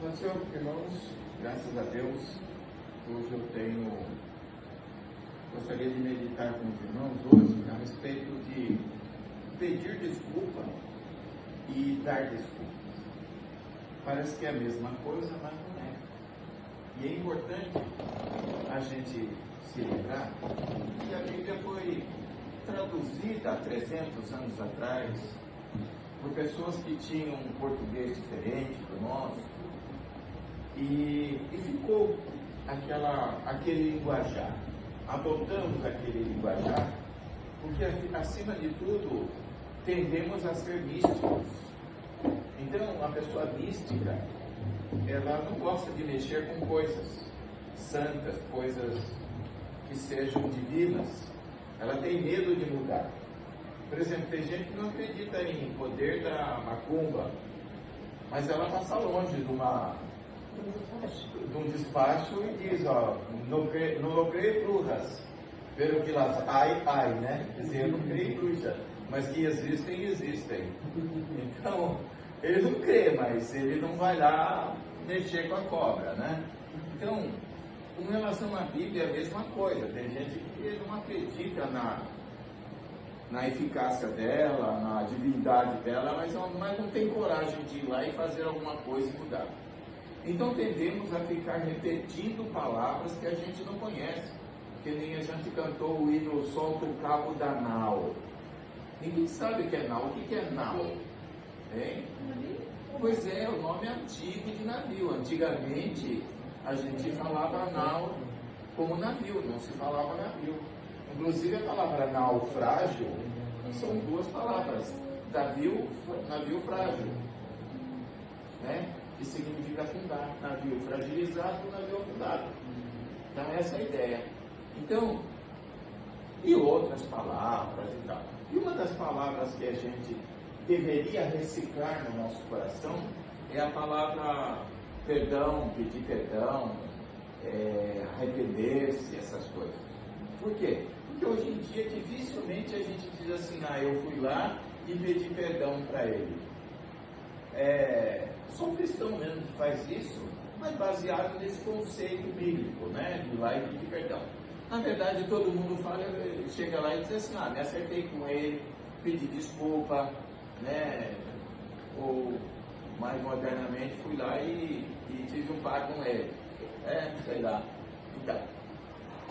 Mas, irmãos, graças a Deus, hoje gostaria de meditar com os irmãos hoje a respeito de pedir desculpa e dar desculpas. Parece que é a mesma coisa, mas não é. E é importante a gente se lembrar que a Bíblia foi traduzida há 300 anos atrás por pessoas que tinham um português diferente do nosso, e ficou aquele linguajar. Adotamos aquele linguajar porque, acima de tudo, tendemos a ser místicos. Então, a pessoa mística, ela não gosta de mexer com coisas santas, coisas que sejam divinas. Ela tem medo de mudar. Por exemplo, tem gente que não acredita em poder da macumba, mas ela passa longe de um despacho e diz, não creio brujas, pelo que las ai, né? Quer dizer, eu não creio em bruxa, mas que existem. Então, ele não crê, mas ele não vai lá mexer com a cobra, né? Então, com relação à Bíblia é a mesma coisa. Tem gente que não acredita na eficácia dela, na divindade dela, mas não tem coragem de ir lá e fazer alguma coisa e mudar. Então tendemos a ficar repetindo palavras que a gente não conhece, que nem a gente cantou o hino Solta o Cabo da Nau. Ninguém sabe o que é nau. O que é nau? Hein? Pois é, o nome antigo de navio. Antigamente a gente falava nau como navio, não se falava navio. Inclusive a palavra naufrágio são duas palavras, navio frágil, né? Que significa afundar, navio fragilizado, navio afundado. Então essa é a ideia. Então, e outras palavras e tal. E uma das palavras que a gente deveria reciclar no nosso coração é a palavra perdão, pedir perdão, arrepender-se, essas coisas. Por quê? Porque hoje em dia dificilmente a gente diz assim, eu fui lá e pedi perdão para ele. Só um cristão mesmo que faz isso, mas baseado nesse conceito bíblico, né? De ir lá e pedir perdão. Na verdade, todo mundo chega lá e diz assim, me acertei com ele, pedi desculpa, né? Ou, mais modernamente, fui lá e tive um par com ele. Sei lá. Então,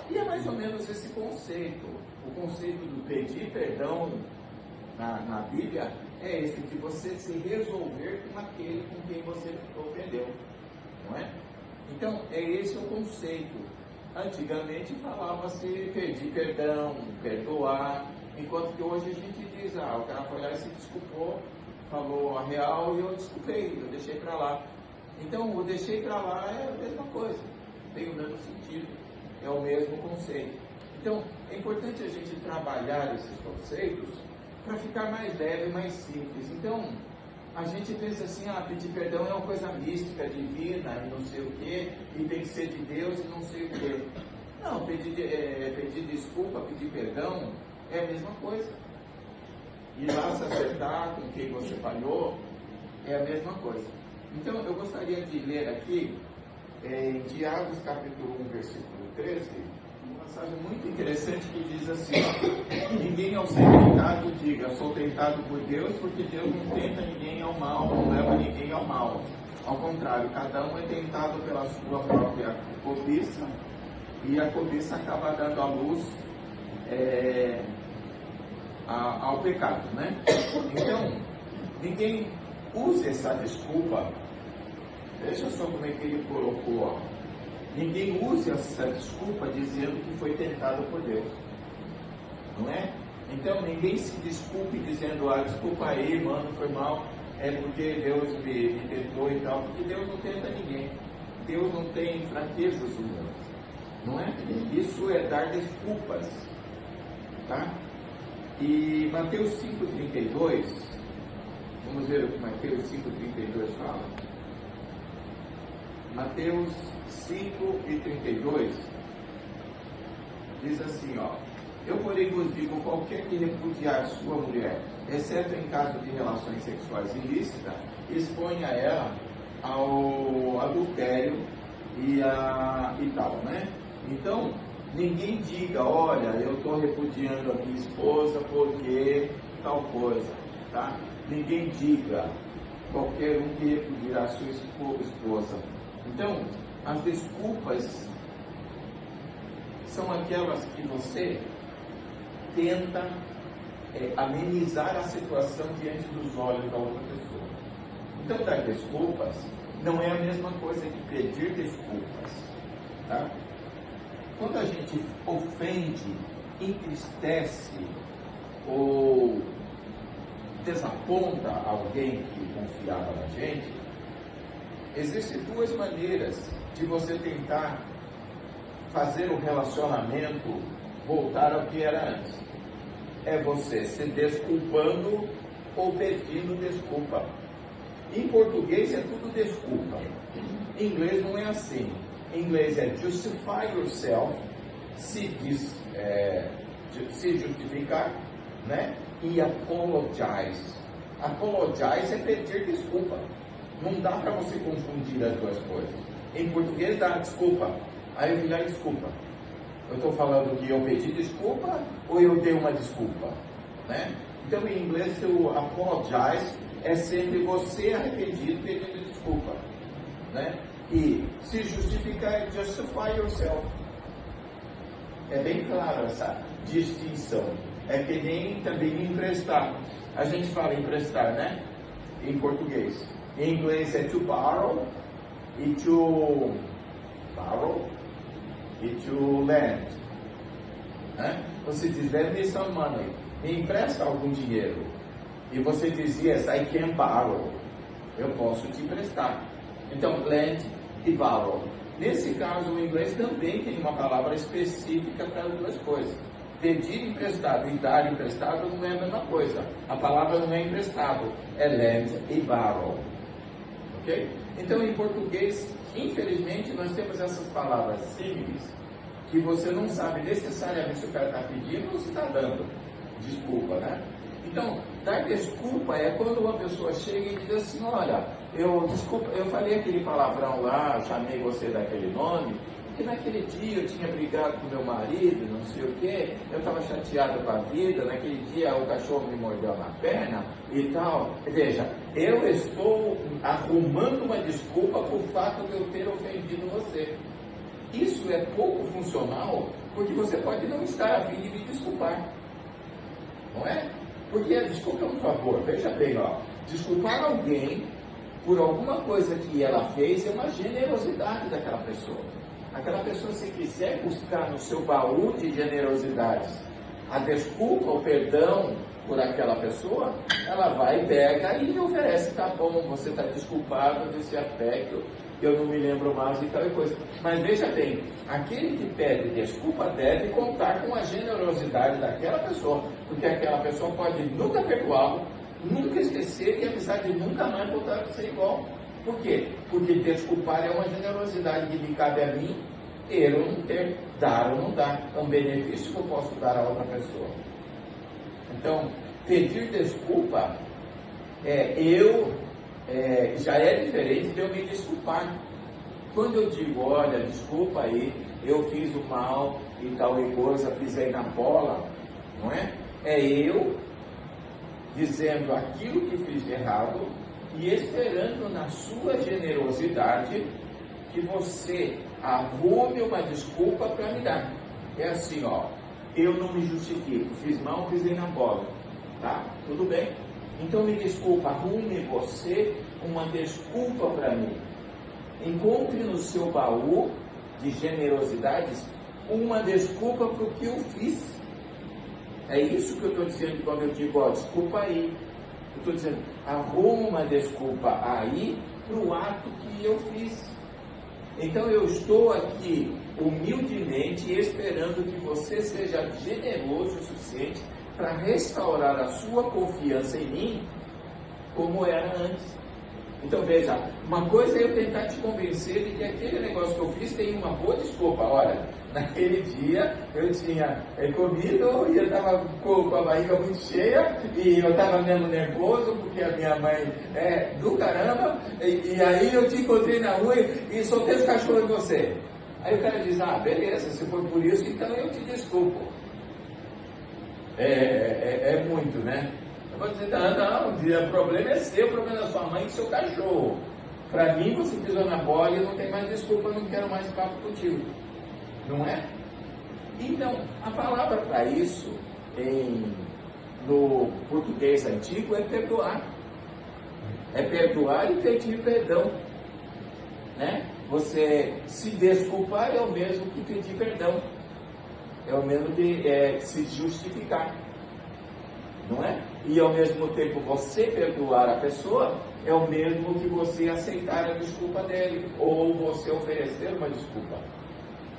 e é mais ou menos esse conceito. O conceito do pedir perdão na Bíblia é esse, de você se resolver com aquele com quem você ofendeu, não é? Então, esse o conceito. Antigamente falava-se pedir perdão, perdoar, enquanto que hoje a gente diz, o cara foi lá e se desculpou, falou a real e eu desculpei, eu deixei para lá. Então, o deixei para lá é a mesma coisa, tem o mesmo sentido, é o mesmo conceito. Então, é importante a gente trabalhar esses conceitos para ficar mais leve, mais simples. Então, a gente pensa assim, pedir perdão é uma coisa mística, divina, e não sei o quê, e tem que ser de Deus e não sei o quê. Não, pedir desculpa, pedir perdão é a mesma coisa. Ir lá se acertar com quem você falhou é a mesma coisa. Então, eu gostaria de ler aqui, em Tiago, capítulo 1, versículo 13, uma passagem muito interessante que diz assim, ninguém ao ser tentado diga, sou tentado por Deus, porque Deus não tenta ninguém ao mal, não leva ninguém ao mal. Ao contrário, cada um é tentado pela sua própria cobiça, e a cobiça acaba dando a luz ao pecado, né? Então, ninguém use essa desculpa. Veja só como é que ele colocou, ninguém use essa desculpa dizendo que foi tentado por Deus, não é? Então ninguém se desculpe dizendo, desculpa aí, mano, foi mal, é porque Deus me tentou e tal, porque Deus não tenta ninguém. Deus não tem fraquezas humanas, não é? Isso é dar desculpas, tá? E Mateus 5,32, vamos ver o que Mateus 5,32 fala. Mateus 5,32 diz assim, eu porém vos digo, qualquer que repudiar sua mulher, exceto em caso de relações sexuais ilícitas, exponha ela ao adultério e tal, né? Então, ninguém diga, olha, eu estou repudiando a minha esposa porque tal coisa, tá? Ninguém diga, qualquer um que repudiar a sua esposa. Então, as desculpas são aquelas que você tenta amenizar a situação diante dos olhos da outra pessoa. Então, dar desculpas não é a mesma coisa que pedir desculpas, tá? Quando a gente ofende, entristece ou desaponta alguém que confiava na gente, existem duas maneiras de você tentar fazer o relacionamento voltar ao que era antes. É você se desculpando ou pedindo desculpa. Em português é tudo desculpa. Em inglês não é assim. Em inglês é justify yourself, se justificar, né? E apologize. Apologize é pedir desculpa. Não dá para você confundir as duas coisas. Em português dá desculpa. Aí eu vou dar desculpa. Eu estou falando que eu pedi desculpa ou eu dei uma desculpa, né? Então em inglês o apologize é sempre você arrependido pedindo desculpa, né? E se justificar é justify yourself. É bem claro essa distinção. É que nem também emprestar. A gente fala emprestar, né? Em português. Em inglês é to borrow e to lend. Né? Você diz, lend me some money. Me empresta algum dinheiro. E você diz, yes, I can borrow. Eu posso te emprestar. Então, lend e borrow. Nesse caso, o inglês também tem uma palavra específica para as duas coisas. Pedir emprestado e dar emprestado não é a mesma coisa. A palavra não é emprestado, é lend e borrow. Ok? Então, em português, infelizmente, nós temos essas palavras símiles que você não sabe necessariamente se o cara está pedindo ou se está dando desculpa, né? Então, dar desculpa é quando uma pessoa chega e diz assim, olha, eu falei aquele palavrão lá, chamei você daquele nome, porque naquele dia eu tinha brigado com meu marido, não sei o quê, eu estava chateado com a vida, naquele dia o cachorro me mordeu na perna e tal. Veja, eu estou arrumando uma desculpa por fato de eu ter ofendido você. Isso é pouco funcional, porque você pode não estar a fim de me desculpar, não é? Porque a desculpa é um favor, veja bem, ó, desculpar alguém por alguma coisa que ela fez é uma generosidade daquela pessoa. Aquela pessoa, se quiser buscar no seu baú de generosidades a desculpa, o perdão por aquela pessoa, ela vai, pega e oferece, tá bom, você está desculpado desse aspecto, eu não me lembro mais e tal coisa. Mas veja bem, aquele que pede desculpa deve contar com a generosidade daquela pessoa, porque aquela pessoa pode nunca perdoá-lo, nunca esquecer e a amizade nunca mais voltar a ser igual. Por quê? Porque desculpar é uma generosidade que me cabe a mim, ter ou não ter, dar ou não dar. É um benefício que eu posso dar a outra pessoa. Então, pedir desculpa já é diferente de eu me desculpar. Quando eu digo, olha, desculpa aí, eu fiz o mal e tal e coisa, pisei na bola, não é? É eu dizendo aquilo que fiz de errado e esperando na sua generosidade que você arrume uma desculpa para me dar. É assim, ó, eu não me justifico, fiz mal, pisei na bola, tá? Tudo bem? Então me desculpa, arrume você uma desculpa para mim. Encontre no seu baú de generosidades uma desculpa para o que eu fiz. É isso que eu estou dizendo quando eu digo, ó, desculpa aí. Eu estou dizendo, arruma uma desculpa aí para o ato que eu fiz. Então eu estou aqui humildemente esperando que você seja generoso o suficiente para restaurar a sua confiança em mim como era antes. Então veja, uma coisa é eu tentar te convencer de que aquele negócio que eu fiz tem uma boa desculpa. Olha, Naquele dia eu tinha comido e eu estava com a barriga muito cheia e eu estava mesmo nervoso porque a minha mãe é do caramba e aí eu te encontrei na rua e soltei os cachorros em você. Aí o cara diz, beleza, se for por isso, então eu te desculpo. É muito, né? Eu vou dizer, não, o problema é seu, o problema é da sua mãe e do seu cachorro. Para mim, você pisou na bola e não tem mais desculpa, eu não quero mais papo contigo. Não é? Então, a palavra para isso, no português antigo, é perdoar. É perdoar e pedir perdão. Né? Você se desculpar é o mesmo que pedir perdão. É o mesmo que se justificar. Não é? E ao mesmo tempo você perdoar a pessoa é o mesmo que você aceitar a desculpa dele ou você oferecer uma desculpa.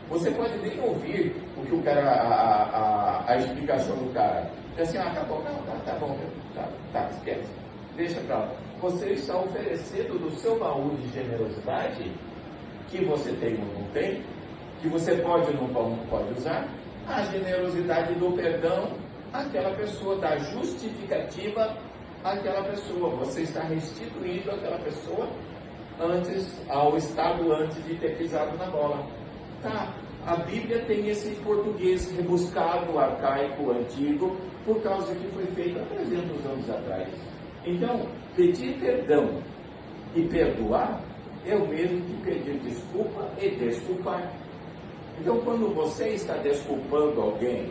Você pode nem ouvir o que o cara, a explicação do cara. Diz assim, acabou, tá bom, tá, esquece, deixa pra lá. Você está oferecendo do seu baú de generosidade, que você tem ou não tem, que você pode ou não pode usar, a generosidade do perdão àquela pessoa, da justificativa àquela pessoa. Você está restituindo aquela pessoa ao estado antes de ter pisado na bola. Tá, a Bíblia tem esse português rebuscado, arcaico, antigo, por causa que foi feito há 300 anos atrás. Então, pedir perdão e perdoar é o mesmo que pedir desculpa e desculpar. Então, quando você está desculpando alguém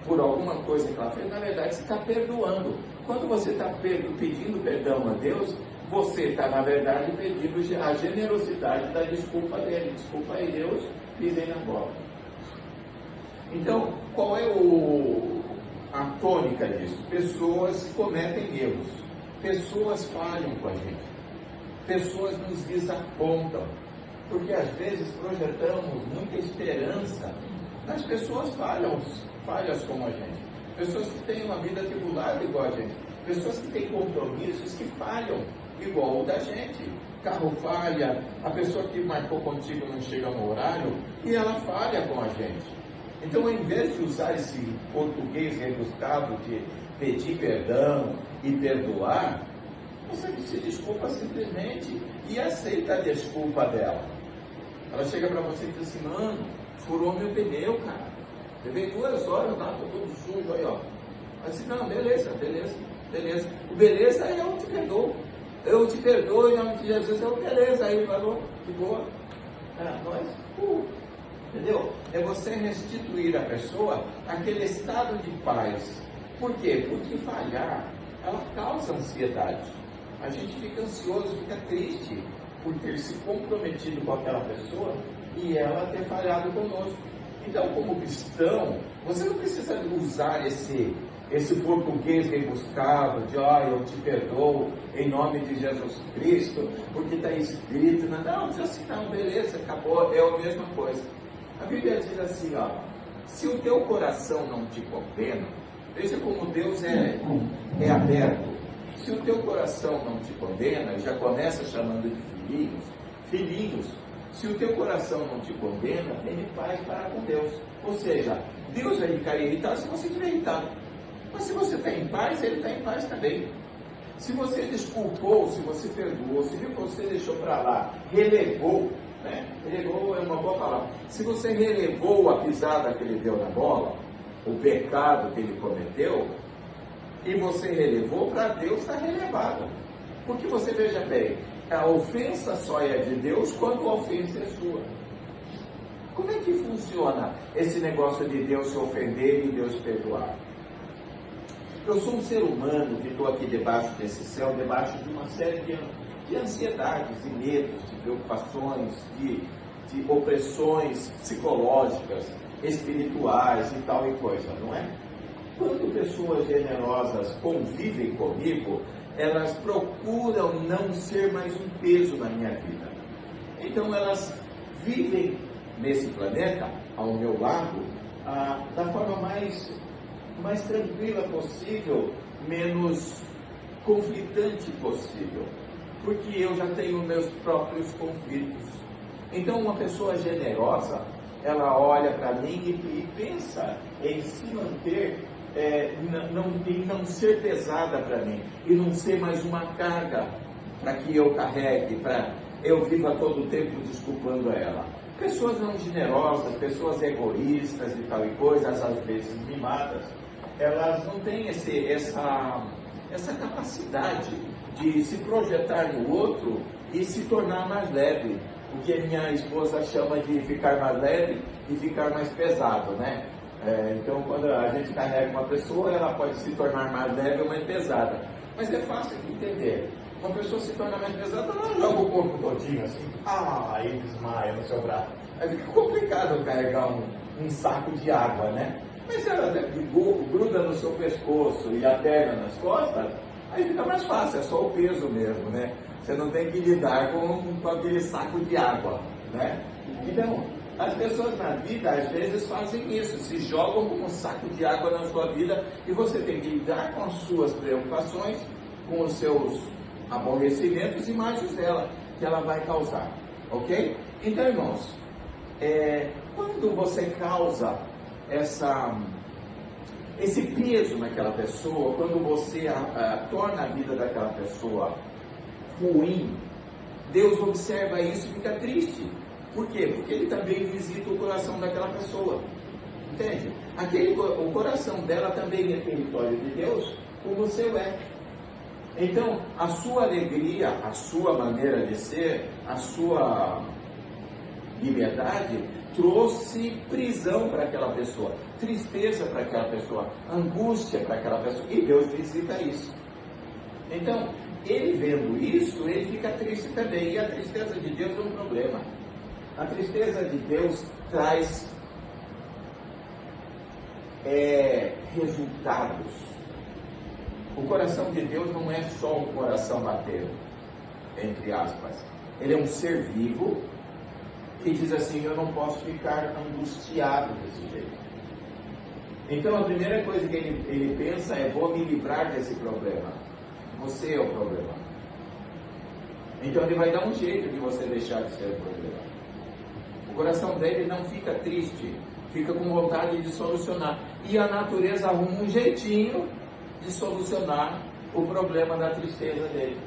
por alguma coisa que ela fez, na verdade você está perdoando. Quando você está pedindo perdão a Deus, você está, na verdade, pedindo a generosidade da desculpa dele. Desculpa aí, Deus, pisei na bola. Então, qual é a tônica disso? Pessoas cometem erros. Pessoas falham com a gente. Pessoas nos desapontam. Porque às vezes projetamos muita esperança nas pessoas falhas como a gente. Pessoas que têm uma vida tribulada igual a gente. Pessoas que têm compromissos que falham igual o da gente. Carro falha, a pessoa que marcou contigo não chega no horário e ela falha com a gente. Então, ao invés de usar esse português rebuscado de pedir perdão e perdoar, você se desculpa simplesmente e aceita a desculpa dela. Ela chega para você e diz assim, mano, furou meu pneu, cara. Levei 2 horas lá, tô todo sujo aí, ó. Assim, não, beleza. O beleza é eu te perdoo. Eu te perdoo em nome de Jesus, beleza. Aí falou, de boa. Entendeu? É você restituir a pessoa aquele estado de paz. Por quê? Porque falhar, ela causa ansiedade. A gente fica ansioso, fica triste por ter se comprometido com aquela pessoa e ela ter falhado conosco. Então, como cristão, você não precisa usar esse português rebuscado de eu te perdoo em nome de Jesus Cristo, porque está escrito, não, diz assim, não, beleza, acabou, é a mesma coisa. A Bíblia diz assim, se o teu coração não te condena, veja como Deus é aberto. Se o teu coração não te condena, já começa chamando de filhinhos, se o teu coração não te condena, tenha paz para com Deus. Ou seja, Deus vai ficar irritado se você estiver irritado. Mas se você está em paz, Ele está em paz também. Se você desculpou, se você perdoou, se você deixou para lá, relevou, né? Relevou é uma boa palavra. Se você relevou a pisada que Ele deu na bola, o pecado que Ele cometeu, e você relevou, para Deus está relevado. Porque você veja bem, a ofensa só é de Deus quando a ofensa é sua. Como é que funciona esse negócio de Deus se ofender e Deus perdoar? Eu sou um ser humano que estou aqui debaixo desse céu, debaixo de uma série de ansiedades, de medos, de preocupações, de opressões psicológicas, espirituais e tal e coisa, não é? Quando pessoas generosas convivem comigo, elas procuram não ser mais um peso na minha vida. Então elas vivem nesse planeta, ao meu lado, da forma mais tranquila possível, menos conflitante possível, porque eu já tenho meus próprios conflitos. Então uma pessoa generosa, ela olha para mim e pensa em se manter, em não ser pesada para mim, e não ser mais uma carga para que eu carregue, para eu viva todo o tempo desculpando ela. Pessoas não generosas, pessoas egoístas e tal e coisas, às vezes mimadas, elas não têm essa capacidade de se projetar no outro e se tornar mais leve. O que a minha esposa chama de ficar mais leve e ficar mais pesado, né? Então, quando a gente carrega uma pessoa, ela pode se tornar mais leve ou mais pesada. Mas é fácil de entender. Uma pessoa se torna mais pesada, ela joga o corpo todinho assim, aí desmaia no seu braço. Aí fica complicado carregar um saco de água, né? Mas se ela gruda no seu pescoço e a perna nas costas, aí fica mais fácil, é só o peso mesmo, né? Você não tem que lidar com aquele saco de água, né? Então, as pessoas na vida às vezes fazem isso, se jogam como um saco de água na sua vida e você tem que lidar com as suas preocupações, com os seus aborrecimentos e imagens dela, que ela vai causar, ok? Então, irmãos, quando você causa esse peso naquela pessoa, quando você torna a vida daquela pessoa ruim, Deus observa isso e fica triste. Por quê? Porque Ele também visita o coração daquela pessoa, entende? O coração dela também é território de Deus, como o seu é. Então, a sua alegria, a sua maneira de ser, a sua liberdade, trouxe prisão para aquela pessoa, tristeza para aquela pessoa, angústia para aquela pessoa, e Deus visita isso. Então, ele vendo isso, ele fica triste também, e a tristeza de Deus é um problema. A tristeza de Deus traz resultados. O coração de Deus não é só um coração batendo, entre aspas. Ele é um ser vivo que diz assim, eu não posso ficar angustiado desse jeito. Então a primeira coisa que ele pensa é, vou me livrar desse problema. Você é o problema. Então ele vai dar um jeito de você deixar de ser o problema. O coração dele não fica triste, fica com vontade de solucionar. E a natureza arruma um jeitinho de solucionar o problema da tristeza dele.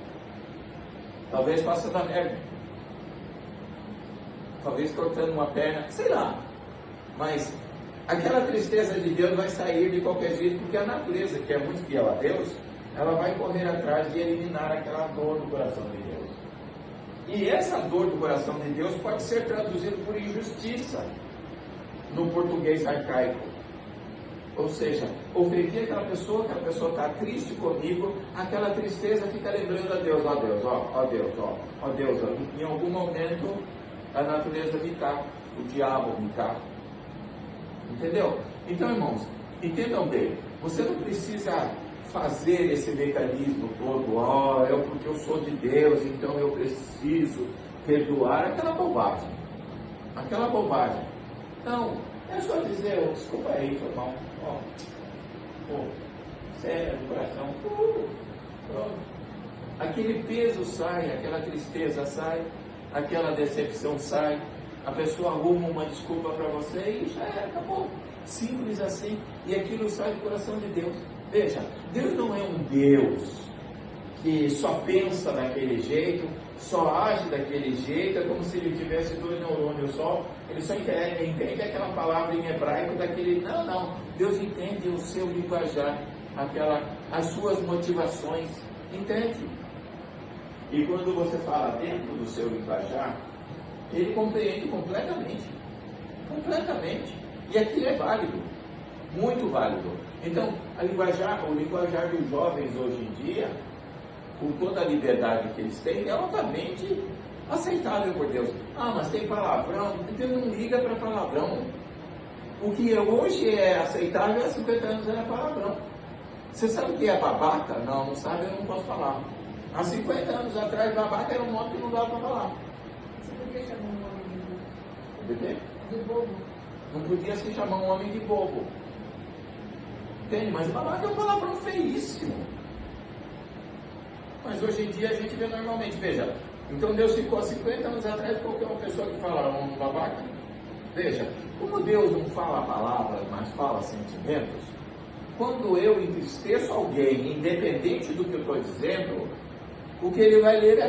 Talvez passando a merda, talvez cortando uma perna, sei lá. Mas aquela tristeza de Deus vai sair de qualquer jeito, porque a natureza, que é muito fiel a Deus, ela vai correr atrás de eliminar aquela dor do coração de Deus. E essa dor do coração de Deus pode ser traduzida por injustiça no português arcaico. Ou seja, ofendi aquela pessoa está triste comigo, aquela tristeza fica lembrando a Deus, ó Deus, em algum momento a natureza me tá, o diabo me tá. Entendeu? Então, irmãos, entendam bem, você não precisa fazer esse mecanismo todo, porque eu sou de Deus, então eu preciso perdoar, aquela bobagem. Não, é só dizer, desculpa aí, irmão, sério, do coração, pronto. Aquele peso sai, aquela tristeza sai, aquela decepção sai, a pessoa arruma uma desculpa para você e já acabou. Simples assim, e aquilo sai do coração de Deus. Veja, Deus não é um Deus que só pensa daquele jeito, só age daquele jeito, é como se ele tivesse dois neurônios só, ele só entende aquela palavra em hebraico daquele. Não, Deus entende o seu linguajar, as suas motivações, entende? E quando você fala dentro do seu linguajar, ele compreende completamente, e aquilo é válido, muito válido. Então, o linguajar dos jovens hoje em dia, com toda a liberdade que eles têm, é altamente aceitável por Deus. Mas tem palavrão, Deus não liga para palavrão. O que hoje é aceitável, há 50 anos era palavrão. Você sabe o que é babaca? Não sabe, eu não posso falar. Há 50 anos atrás, babaca era um nome que não dava para falar. Você podia chamar um homem de bobo? De quê? De bobo. Não podia se chamar um homem de bobo. Entende? Mas babaca é um palavrão feíssimo. Mas hoje em dia a gente vê normalmente. Veja, então Deus ficou há 50 anos atrás, qualquer uma pessoa que fala um babaca. Veja, como Deus não fala palavras, mas fala sentimentos, quando eu entristeço alguém, independente do que eu estou dizendo, o que ele vai ler é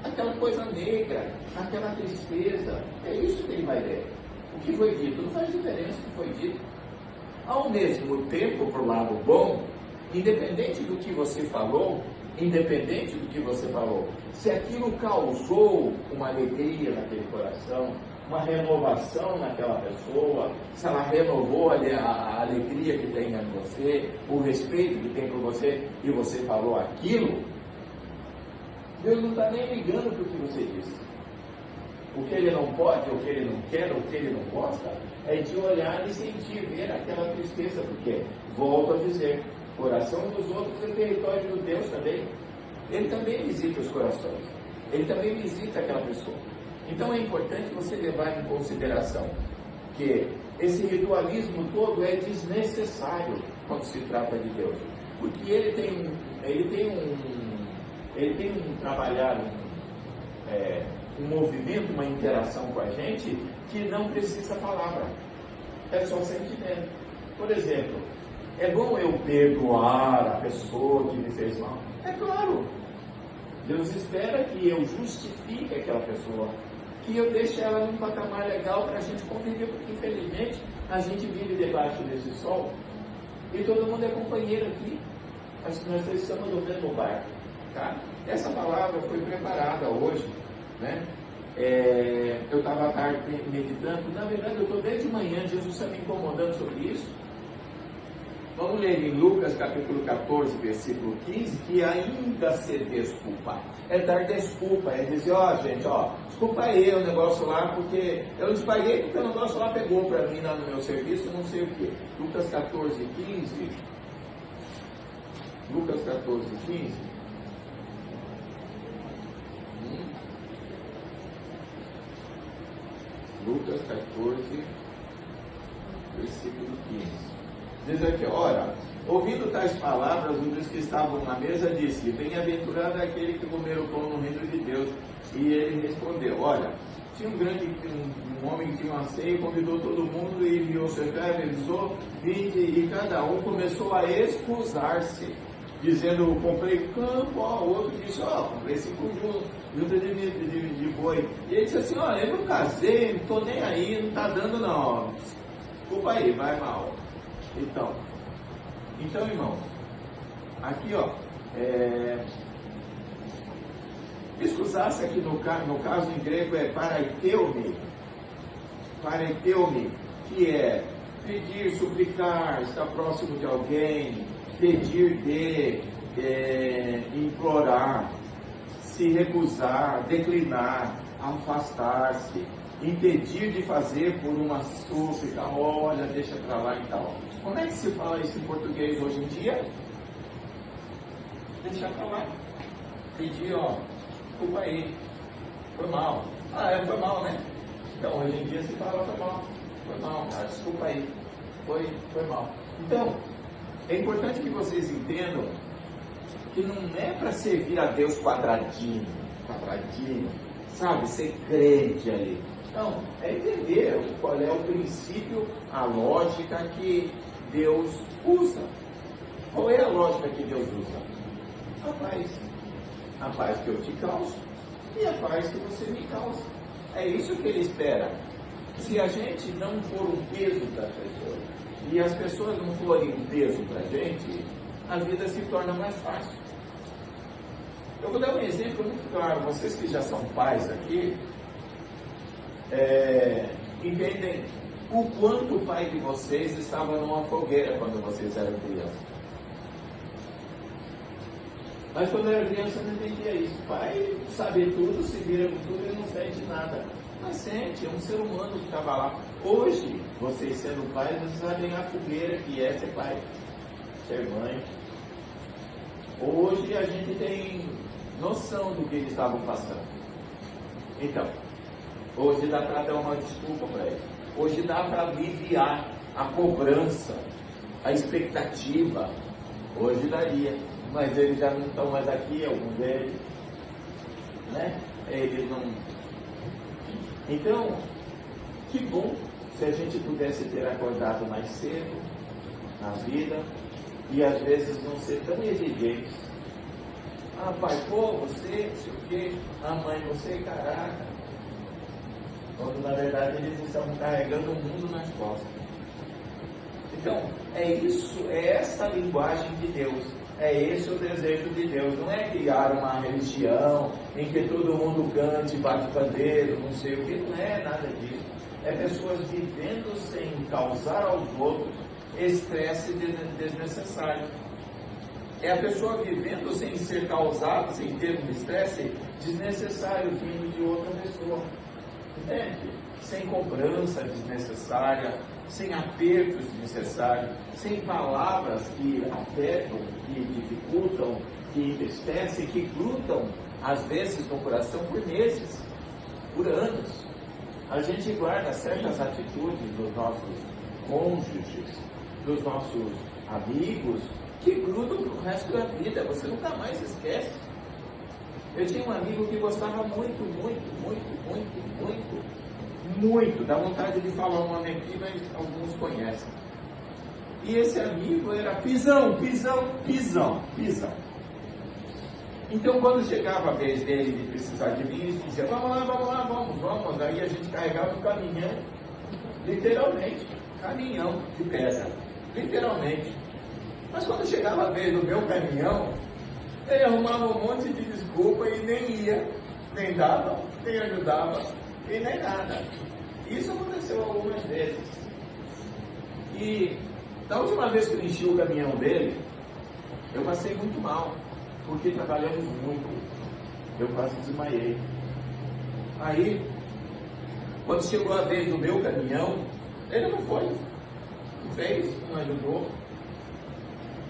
aquela coisa negra, aquela tristeza. É isso que ele vai ler. O que foi dito não faz diferença o que foi dito. Ao mesmo tempo, para o lado bom, independente do que você falou, se aquilo causou uma alegria naquele coração, uma renovação naquela pessoa, se ela renovou a alegria que tem em você, o respeito que tem por você, e você falou aquilo, Deus não está nem ligando para o que você disse. O que ele não pode, o que ele não quer, o que ele não gosta, é de olhar e sentir, ver aquela tristeza, porque, volto a dizer, o coração dos outros é território de Deus também. Ele também visita os corações, ele também visita aquela pessoa. Então é importante você levar em consideração que esse ritualismo todo é desnecessário quando se trata de Deus, porque ele tem um trabalhar, um movimento, uma interação com a gente que não precisa palavra, é só sentimento. Por exemplo, é bom eu perdoar a pessoa que me fez mal? É claro. Deus espera que eu justifique aquela pessoa, que eu deixe ela num patamar legal para a gente conviver, porque infelizmente a gente vive debaixo desse sol e todo mundo é companheiro aqui. Nós estamos no mesmo barco, tá? Essa palavra foi preparada hoje, né? Eu estava à tarde meditando, na verdade eu estou desde manhã, Jesus está me incomodando sobre isso. Vamos ler em Lucas capítulo 14, versículo 15, que ainda se desculpar. É dar desculpa, é dizer, gente, desculpa aí o negócio lá, porque eu não te paguei porque o negócio lá pegou para mim lá no meu serviço, não sei o quê. Lucas 14, 15. Lucas 14, 15. Lucas 14, versículo 15. Diz aqui, ora, ouvindo tais palavras, um dos que estavam na mesa disse, bem-aventurado aquele que comer o pão no reino de Deus. E ele respondeu, olha, tinha um homem que tinha uma ceia, convidou todo mundo e enviou seu carro, avisou, e cada um começou a excusar-se, dizendo, comprei campo, o outro disse, comprei 5 juntas de boi. E ele disse assim, eu não casei, não estou nem aí, não está dando não, desculpa aí, vai mal. Então, irmãos, aqui excusar-se aqui no caso em grego é paraiteume, que é pedir, suplicar, estar próximo de alguém, pedir implorar, se recusar, declinar, afastar-se, impedir de fazer por uma súplica, olha, deixa pra lá e tal. Como é que se fala isso em português hoje em dia? Deixa pra lá. Pedir, desculpa aí, foi mal. Foi mal, né? Então, hoje em dia se fala, foi mal, cara, desculpa aí, foi mal. Então, é importante que vocês entendam que não é para servir a Deus quadradinho, sabe, ser crente ali. Não, é entender qual é o princípio, a lógica que Deus usa. Qual é a lógica que Deus usa? A paz. A paz que eu te causo e a paz que você me causa. É isso que Ele espera. Se a gente não for um peso para as pessoas e as pessoas não forem um peso para a gente, a vida se torna mais fácil. Eu vou dar um exemplo muito claro. Vocês que já são pais aqui, entendem o quanto o pai de vocês estava numa fogueira quando vocês eram crianças. Mas quando eu era criança eu não entendia isso. O pai sabe tudo, se vira com tudo e não sente nada. Mas sente, é um ser humano que estava lá. Hoje, vocês sendo pais, vocês sabem a fogueira que é ser pai, ser mãe. Hoje a gente tem noção do que eles estavam passando. Então, hoje dá para dar uma desculpa para eles. Hoje dá para aliviar a cobrança, a expectativa. Hoje daria. Mas eles já não estão mais aqui, alguns deles. Né? Eles não. Então, Que bom se a gente pudesse ter acordado mais cedo na vida e às vezes não ser tão exigentes. Ah, pai, pô, você, não sei o quê. Ah, mãe, você, caraca. Quando na verdade eles estão carregando o mundo nas costas. Então, é isso, é essa linguagem de Deus. É esse o desejo de Deus. Não é criar uma religião em que todo mundo cante, bate pandeiro, não sei o que. Não é nada disso. É pessoas vivendo sem causar aos outros estresse desnecessário. É a pessoa vivendo sem ser causada, sem ter um estresse desnecessário vindo de outra pessoa. Entende? Sem cobrança desnecessária, sem apertos desnecessários, sem palavras que apertam, que dificultam, que entristecem, que grudam, às vezes, no coração por meses, por anos. A gente guarda certas atitudes dos nossos cônjuges, dos nossos amigos, que grudam para o resto da vida, você nunca mais esquece. Eu tinha um amigo que gostava muito, dá vontade de falar um nome aqui, mas alguns conhecem. E esse amigo era pisão. Então, quando chegava a vez dele de precisar de mim, ele dizia, vamos lá. Daí a gente carregava um caminhão, literalmente, caminhão de pedra, literalmente. Mas quando chegava a vez do meu caminhão, ele arrumava um monte de desculpa e nem ia, nem dava, nem ajudava e nem nada. Isso aconteceu algumas vezes. E da última vez que eu enchi o caminhão dele, eu passei muito mal, porque trabalhamos muito. Eu quase desmaiei. Aí, quando chegou a vez do meu caminhão, ele não foi, não fez, não ajudou.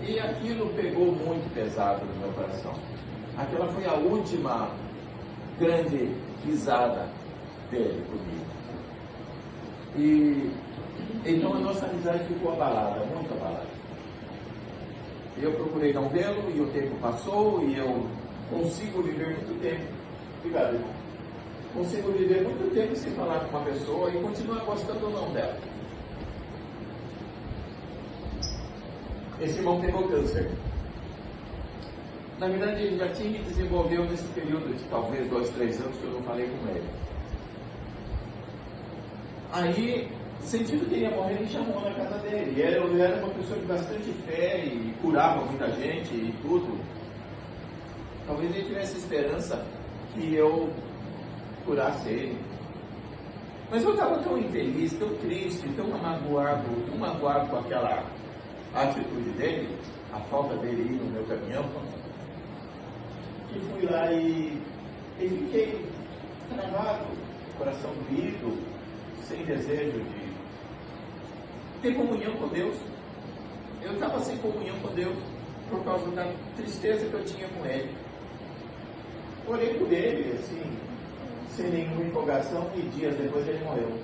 E aquilo pegou muito pesado no meu coração. Aquela foi a última grande risada dele comigo. E então a nossa amizade ficou abalada, muito abalada. Eu procurei não vê-lo e o tempo passou e eu consigo viver muito tempo. Obrigado, irmão. Consigo viver muito tempo sem falar com uma pessoa e continuar gostando ou não dela. Esse irmão pegou câncer. Na verdade, ele já tinha que desenvolveu nesse período de talvez 2, 3 anos que eu não falei com ele. Aí, sentindo que ele ia morrer, ele chamou na casa dele. Ele era uma pessoa de bastante fé e curava muita gente e tudo. Talvez ele tivesse esperança que eu curasse ele. Mas eu estava tão infeliz, tão triste, tão magoado com aquela atitude dele, a falta dele ir no meu caminhão, que fui lá e fiquei travado, coração doído, sem desejo de ter comunhão com Deus. Eu estava sem comunhão com Deus por causa da tristeza que eu tinha com ele. Orei por ele, assim, sem nenhuma empolgação, e dias depois ele morreu.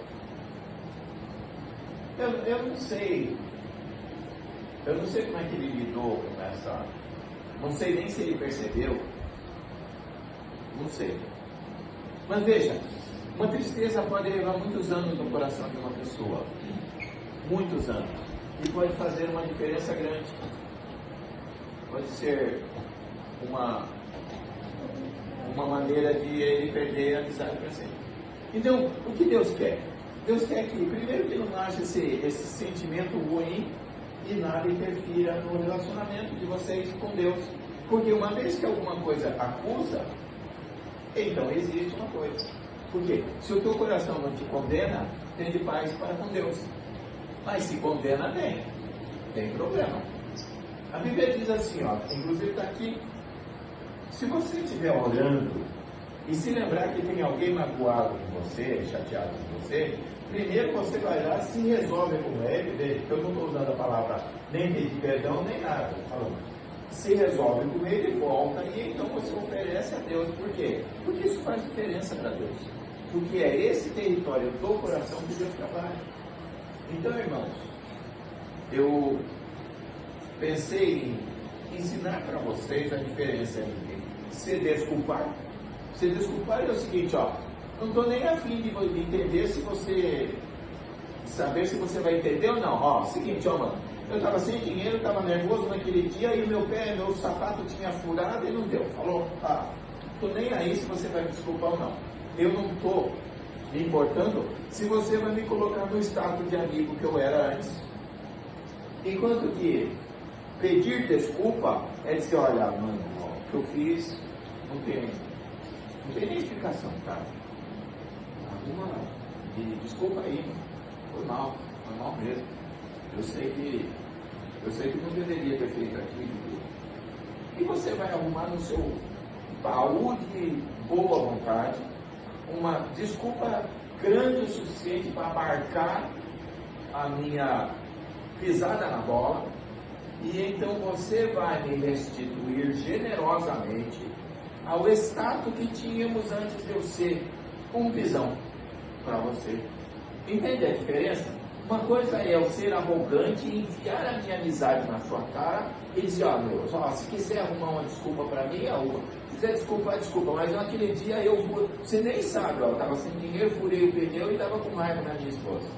Eu não sei como é que ele lidou com essa. Não sei nem se ele percebeu. Não sei. Mas veja, uma tristeza pode levar muitos anos no coração de uma pessoa. Muitos anos. E pode fazer uma diferença grande. Pode ser uma maneira de ele perder a amizade para sempre. Então, o que Deus quer? Deus quer que, primeiro, que não haja esse sentimento ruim e nada interfira no relacionamento de vocês com Deus. Porque uma vez que alguma coisa acusa, então existe uma coisa. Porque se o teu coração não te condena, tem de paz para com Deus. Mas se condena, tem problema. A Bíblia diz assim, ó, inclusive está aqui, se você estiver orando e se lembrar que tem alguém magoado com você, chateado com você, primeiro você vai lá, se resolve com ele, porque eu não estou usando a palavra nem pedir perdão, nem nada, estou falando. Se resolve com ele, volta e então você oferece a Deus. Por quê? Porque isso faz diferença para Deus. Porque é esse território do coração que Deus trabalha. Então, irmãos, eu pensei em ensinar para vocês a diferença entre se desculpar. Se desculpar é o seguinte, ó, Não estou nem afim de entender se você... saber se você vai entender ou não. Ó, seguinte, ó, mano. Eu estava sem dinheiro, estava nervoso naquele dia e meu sapato tinha furado e não deu. Falou, ah, não estou nem aí se você vai me desculpar ou não. Eu não estou me importando se você vai me colocar no status de amigo que eu era antes. Enquanto que pedir desculpa é dizer, olha, mano, ó, o que eu fiz não tem nem explicação, cara. Alguma desculpa aí, mano. Foi mal mesmo. Eu sei que não deveria ter feito aquilo. E você vai arrumar no seu baú de boa vontade uma desculpa grande o suficiente para abarcar a minha pisada na bola, e então você vai me restituir generosamente ao status que tínhamos antes de eu ser um pisão para você. Entende a diferença? Uma coisa é eu ser arrogante e enfiar a minha amizade na sua cara e dizer, ó, meu, se quiser arrumar uma desculpa para mim, arruma. Se quiser desculpa, mas naquele dia você nem sabe, ó, eu estava sem dinheiro, furei o pneu e estava com raiva na minha esposa.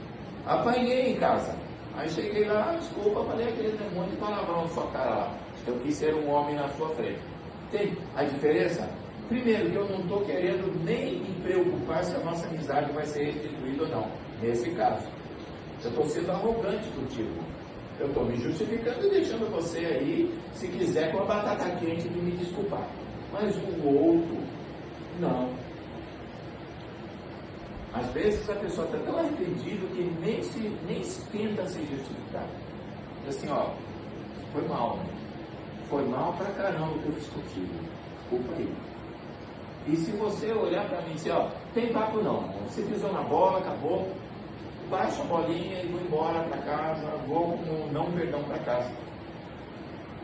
Apanhei em casa. Aí cheguei lá, desculpa, falei aquele monte de palavrão na sua cara lá. Eu quis ser um homem na sua frente. Tem a diferença? Primeiro, que eu não estou querendo nem me preocupar se a nossa amizade vai ser restituída ou não. Nesse caso, eu estou sendo arrogante contigo. Eu estou me justificando e deixando você aí, se quiser, com a batata quente de me desculpar. Mas o outro, não. Às vezes a pessoa está tão arrependida que nem tenta se justificar. Diz assim, ó, foi mal, né? Foi mal pra caramba o que eu fiz contigo. Desculpa aí. E se você olhar para mim e dizer, ó, tem papo não, você pisou na bola, acabou, baixa a bolinha e vou embora para casa, vou com não perdão para casa.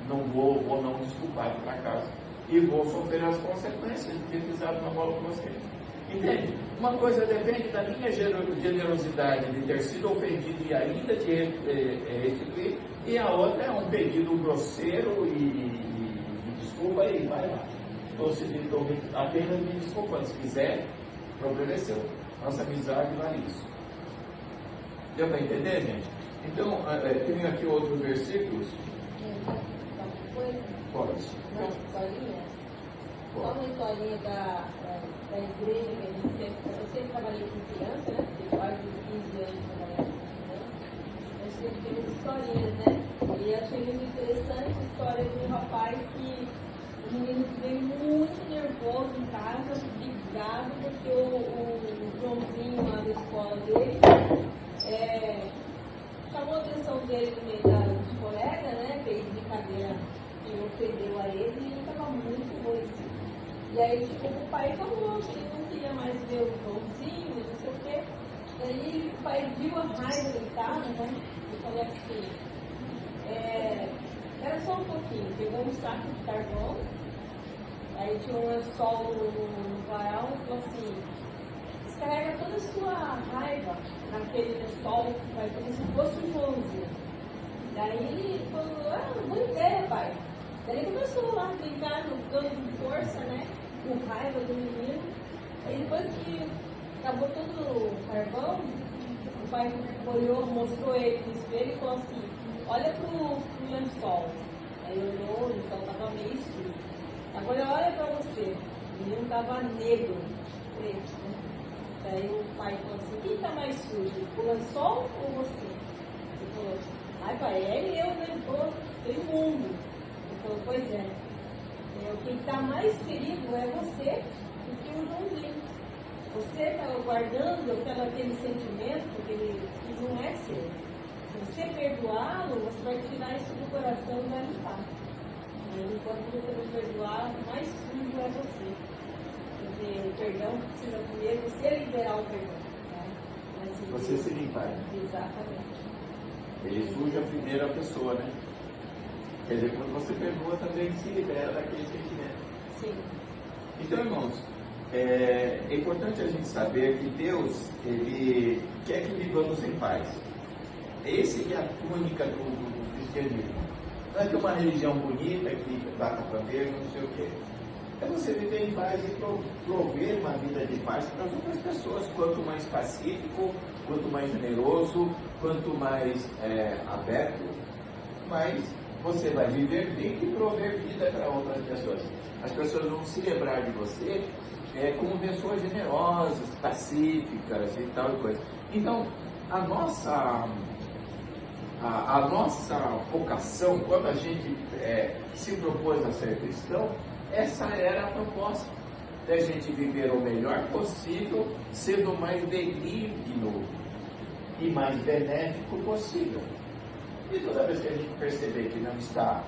Não vou não desculpar para casa. E vou sofrer as consequências de ter pisado na bola com você. Entende? Uma coisa depende da minha generosidade de ter sido ofendido e ainda te restituir, e a outra é um pedido grosseiro e desculpa e vai lá. Estou apenas me desculpando. Se quiser, o problema é seu. Nossa amizade vale isso. Deu para entender, gente? Então, tem aqui outros versículos. Pode. Uma historinha? Só uma historinha da igreja que a gente eu sempre trabalhei com criança, né? Fiquei quase 15 anos trabalhando com criança. Eu sempre tive historinhas, né? E achei muito interessante a história de um rapaz que o menino veio muito nervoso em casa, brigado, porque o Joãozinho lá da escola dele chamou a atenção dele no meio dos colegas, né? Fez brincadeira e ofendeu a ele e ele estava muito aborrecido. E aí chegou o pai e falou que ele não queria mais ver o Joãozinho, não sei o quê. Daí o pai viu a raiva deitada, né? E falou assim, era só um pouquinho, pegou um saco de carvão. Aí tinha um lençol no varal e falou assim, descarrega toda a sua raiva naquele lençol, vai como se fosse um Joãozinho. Daí ele falou, boa ideia, pai. Daí ele começou lá a brincar, dando força, né, com raiva do menino. Aí depois que acabou todo o carvão, o pai olhou, mostrou ele no espelho e falou assim, olha pro lençol. Aí olhou, o lençol estava meio escuro. Agora olha para você, o menino estava negro, preto, né? Daí o pai falou assim, quem está mais sujo, o lençol ou você? Ele falou, ai pai, eu, né? Ele falou, todo mundo. Ele falou, pois é, quem está mais perigo é você do que o Joãozinho. Você está guardando aquele sentimento que não é seu. Se você perdoá-lo, você vai tirar isso do coração e vai limpar. Enquanto você não perdoar, mais sujo é você. Porque o perdão precisa primeiro você liberar o perdão. Né? Você se limpar. Exatamente. Ele suja a primeira pessoa, né? Quer dizer, quando você perdoa, também se libera daquele sentimento. Sim. Então, irmãos, é importante a gente saber que Deus, Ele quer que vivamos em paz. Essa é a túnica do cristianismo. Não é que uma religião bonita que bata pandeiro, não sei o quê. é você viver em paz e prover uma vida de paz para as outras pessoas. Quanto mais pacífico, quanto mais generoso, quanto mais aberto, mais você vai viver bem e prover vida para outras pessoas. As pessoas vão se lembrar de você como pessoas generosas, pacíficas e tal e coisa. Então, a nossa vocação, quando a gente se propôs a ser cristão, essa era a proposta, da gente viver o melhor possível, sendo o mais benigno e mais benéfico possível. E toda vez que a gente perceber que não está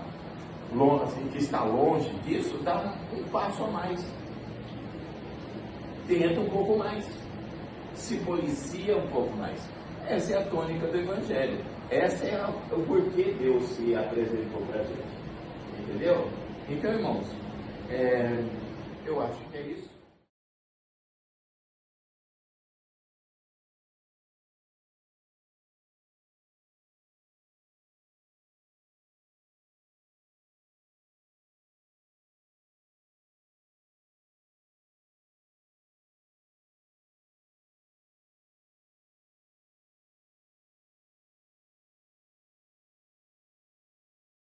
longe, assim, que está longe disso, dá um passo a mais. Tenta um pouco mais. Se policia um pouco mais. Essa é a tônica do Evangelho. Essa é o porquê Deus se apresentou para a gente. Entendeu? Então, irmãos, eu acho